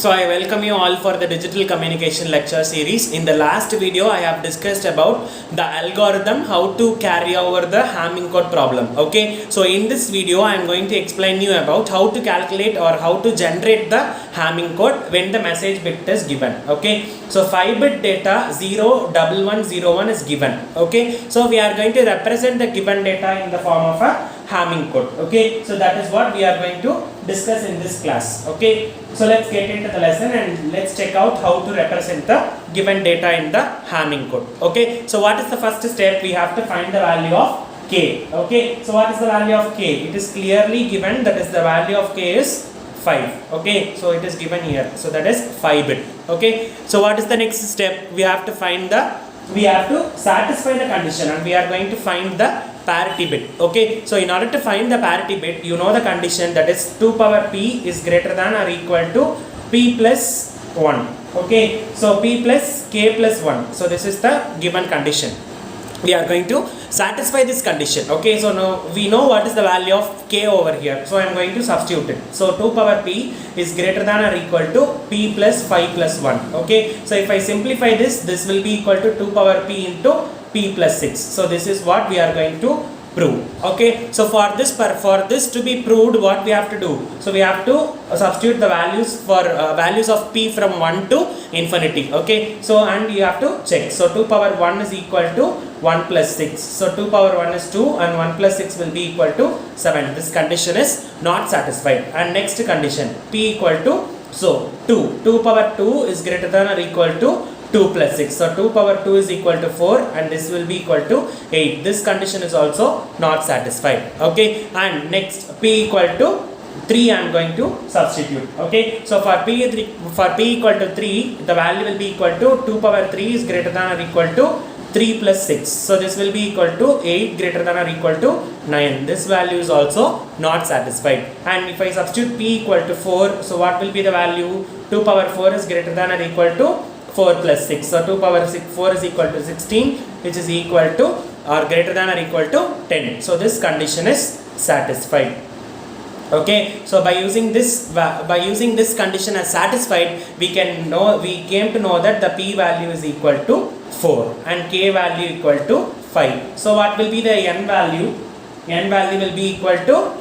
So I welcome you all for the digital communication lecture series. In the last video I have discussed about the algorithm, how to carry over the Hamming code problem. Okay, so in this video I am going to explain you about how to calculate or how to generate the Hamming code when the message bit is given. Okay, so 5-bit data 01101 is given. Okay, so we are going to represent the given data in the form of a Hamming code. Okay, so that is what we are going to discuss in this class. Okay, so let's get into the lesson and let's check out how to represent the given data in the Hamming code. Okay, so what is the first step? We have to find the value of k. Okay, so what is the value of k? It is clearly given, that is the value of k is 5. Okay, so it is given here, so that is 5-bit. Okay, so what is the next step? We have to satisfy the condition and we are going to find the parity bit. Okay, so in order to find the parity bit, you know the condition, that is 2 power p is greater than or equal to p plus 1. Okay, so p plus k plus 1. So this is the given condition. We are going to satisfy this condition. Okay, so now we know what is the value of k over here, so I am going to substitute it. So 2 power p is greater than or equal to p plus 5 plus 1. Okay, so if I simplify this, this will be equal to 2 power p into p plus 6. So this is what we are going to prove. Okay, so for this to be proved, what we have to do? So we have to substitute the values for values of p from 1 to infinity. Okay, so and you have to check. So 2 power 1 is equal to 1 plus 6. So 2 power 1 is 2 and 1 plus 6 will be equal to 7. This condition is not satisfied. And next condition, p equal to, so 2 power 2 is greater than or equal to 2 plus 6. So 2 power 2 is equal to 4 and this will be equal to 8. This condition is also not satisfied. Okay, and next p equal to 3 I am going to substitute. Okay, so for p equal to 3, the value will be equal to 2 power 3 is greater than or equal to 3 plus 6. So this will be equal to 8 greater than or equal to 9. This value is also not satisfied. And if I substitute p equal to 4, so what will be the value? 2 power 4 is greater than or equal to 4 plus 6. So 2 power 4 is equal to 16, which is equal to or greater than or equal to 10. So this condition is satisfied. Okay, so by using this condition as satisfied, we came to know that the p value is equal to 4 and k value equal to 5. So what will be the n value? N value will be equal to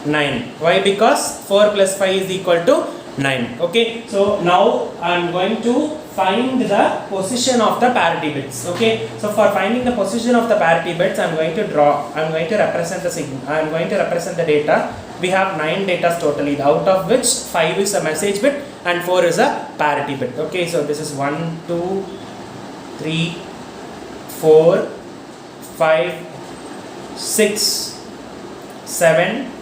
9. Why? Because 4 plus 5 is equal to 9. Okay, so now I am going to find the position of the parity bits. Okay, so for finding the position of the parity bits, I am going to represent the data. We have 9 data totally, out of which 5 is a message bit and 4 is a parity bit. Okay, so this is 1, 2, 3, 4, 5, 6, 7,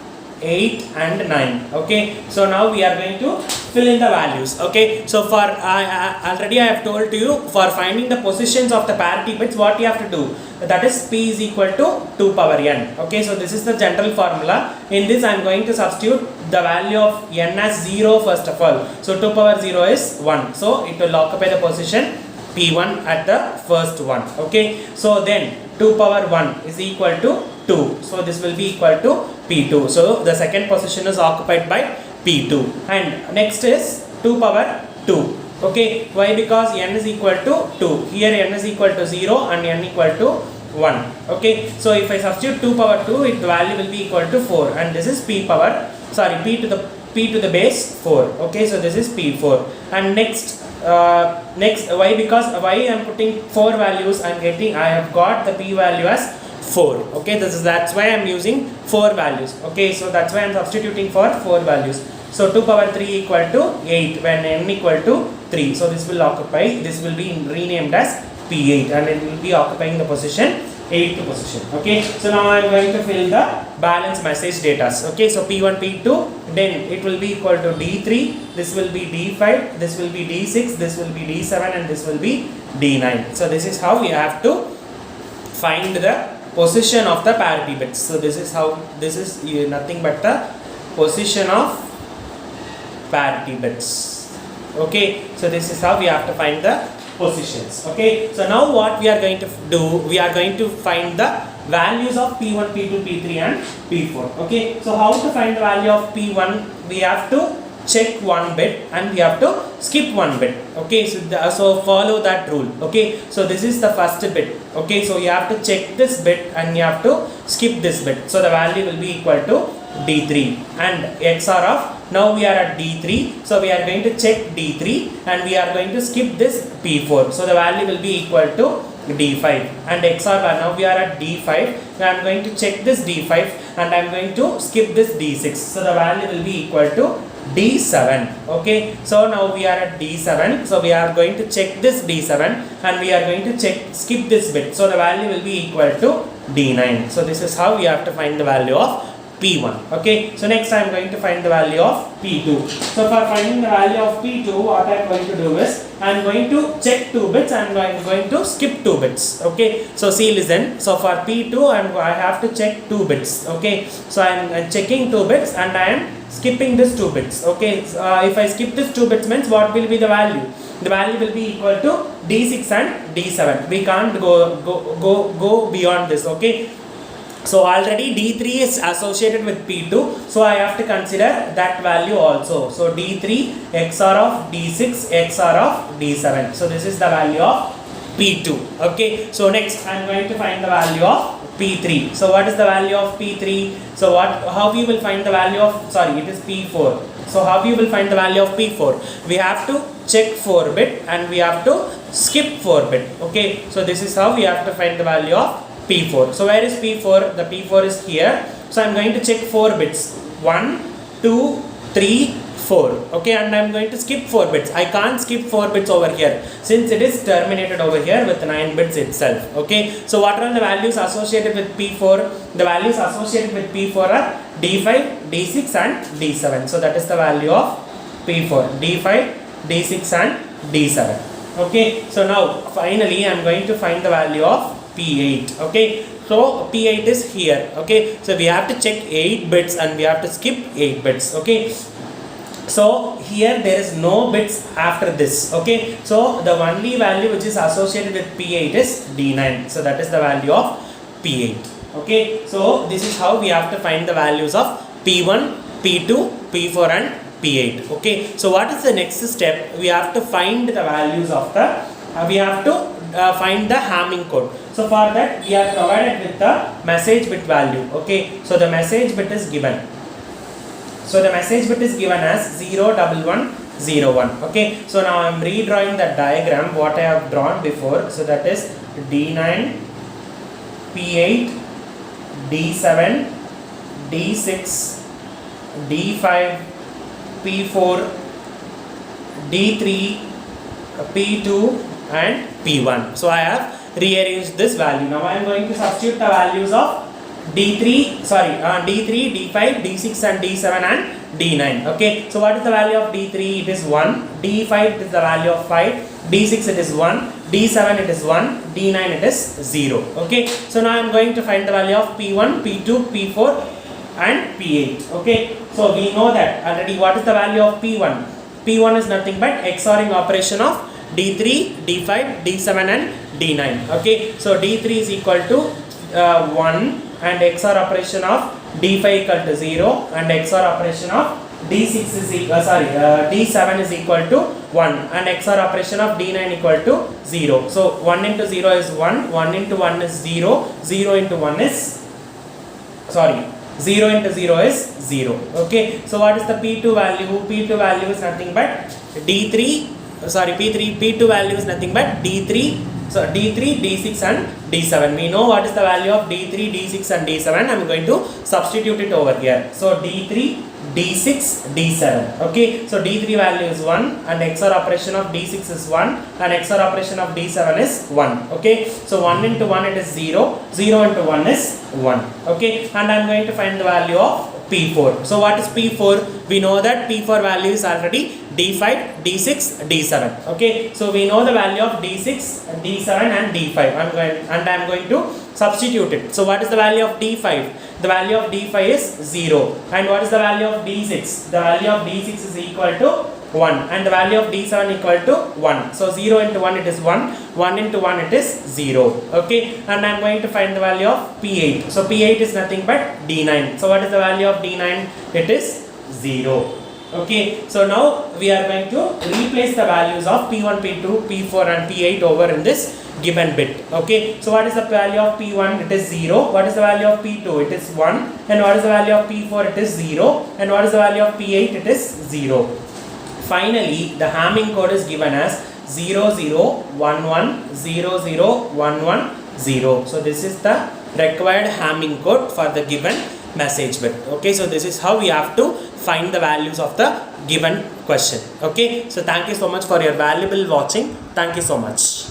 8 and 9. Okay, so now we are going to fill in the values. Okay, so for already I have told to you, for finding the positions of the parity bits, what you have to do, that is p is equal to 2 power n. Okay, so this is the general formula. In this I am going to substitute the value of n as 0 first of all. So 2 power 0 is 1, so it will occupy the position p1 at the first one. Okay, so then 2 power 1 is equal to 2, so this will be equal to p2. So the second position is occupied by p2. And next is 2 power 2. Okay, why? Because n is equal to 2. Here n is equal to 0 and n equal to 1. Okay, so if I substitute 2 power 2, the value will be equal to 4 and this is p to the base 4. Okay, so this is p4. And next why? Because why I am putting 4 values, I have got the p value as 4. Okay, that's why I am using 4 values. Okay, so that's why I am substituting for 4 values. So 2 power 3 equal to 8 when n equal to 3. So this will be renamed as p8 and it will be occupying the position 8th position. Okay, so now I am going to fill the balance message data. Okay, so p1, p2, then it will be equal to d3, this will be d5, this will be d6, this will be d7 and this will be d9. So this is how we have to find the position of the parity bits. So this is nothing but the position of parity bits. Okay, so this is how we have to find the positions. Okay, so now what we are going to do, we are going to find the values of P1, P2, P3 and P4. Okay, so how to find the value of P1? We have to check one bit and we have to skip one bit. Okay, so follow that rule. Okay, so this is the first bit. Okay, so you have to check this bit and you have to skip this bit, so the value will be equal to D3 and XOR of, now we are at D3, so we are going to check D3 and we are going to skip this P4, so the value will be equal to D5 and XOR, now we are at D5, I am going to check this D5 and I am going to skip this D6, so the value will be equal to D7. Okay, so now we are at D7, so we are going to check this D7 and we are going to skip this bit, so the value will be equal to D9. So this is how we have to find the value of P1. Okay, so next I am going to find the value of P2. So for finding the value of P2, what I am going to do is I am going to check 2 bits and I am going to skip 2 bits. Okay, so see, listen. So for P2 I have to check 2 bits. Okay, so I am checking 2 bits and I am skipping this 2 bits. Okay, so, if I skip this 2 bits means what will be the value? The value will be equal to D6 and D7. We can't go beyond this. Okay, so already D3 is associated with P2, so I have to consider that value also. So D3 XOR of D6 XOR of D7. So this is the value of P2. Okay, so next I am going to find the value of P3. So what is the value of P3? So how we will find the value of, sorry, it is P4. So how we will find the value of P4? We have to check 4 bit and we have to skip 4 bit. Okay, so this is how we have to find the value of P4. So where is P4? The P4 is here. So I am going to check 4 bits. 1, 2, 3, 4. Okay, and I am going to skip 4 bits. I can't skip 4 bits over here since it is terminated over here with 9 bits itself. Okay, so what are the values associated with P4? The values associated with P4 are D5, D6 and D7. So that is the value of P4. D5, D6 and D7. Okay, so now finally I am going to find the value of P8. Okay, so P8 is here. Okay, so we have to check 8 bits and we have to skip 8 bits. Okay, so here there is no bits after this. Okay, so the only value which is associated with P8 is D9. So that is the value of P8. Okay, so this is how we have to find the values of P1, P2, P4 and P8. Okay, so what is the next step? We have to find the values of the find the Hamming code. So for that we are provided with the message bit value. Okay, so the message bit is given. So the message bit is given as 01101. Okay, so now I am redrawing the diagram what I have drawn before. So that is D9, P8, D7, D6, D5, P4, D3, P2 and P1. So I have rearranged this value. Now I am going to substitute the values of D3, D5, D6 and D7 and D9. Okay, so what is the value of D3? It is 1. D5 it is the value of 5. D6 it is 1. D7 it is 1. D9 it is 0. Okay, so now I am going to find the value of P1, P2, P4 and P8. Okay, so we know that already. What is the value of P1? P1 is nothing but XORing operation of D3, D5, D7 and D9. Okay, so D3 is equal to 1 and XOR operation of D5 equal to 0 and XOR operation of D7 is equal to 1 and XOR operation of D9 equal to 0. So 1 into 0 is 1, 1 into 1 is 0, 0 into 1 is 0 into 0 is 0. Okay, so what is the P2 value? P2 value is nothing but P2 value is nothing but D3, D6 and D7. We know what is the value of D3, D6 and D7. I am going to substitute it over here. So D3, D6, D7. Okay, so D3 value is 1 and XOR operation of D6 is 1 and XOR operation of D7 is 1. Okay, so 1 into 1 it is 0, 0 into 1 is 1. Okay, and I am going to find the value of P4. So what is P4? We know that P4 value is already D5, D6, D7. Okay, so we know the value of D6, D7 and D5 and I am going to substitute it. So what is the value of D5? The value of D5 is 0. And what is the value of D6? The value of D6 is equal to 1 and the value of D7 equal to 1. So 0 into 1 it is 1, 1 into 1 it is 0. Okay, and I am going to find the value of P8. So P8 is nothing but D9. So what is the value of D9? It is 0. Okay, so now we are going to replace the values of P1, P2, P4 and P8 over in this given bit. Okay, so what is the value of P1? It is 0. What is the value of P2? It is 1. And what is the value of P4? It is 0. And what is the value of P8? It is 0. Finally, the Hamming code is given as 0011000110. So this is the required Hamming code for the given message bit. Okay, so this is how we have to find the values of the given question. Okay, so thank you so much for your valuable watching. Thank you so much.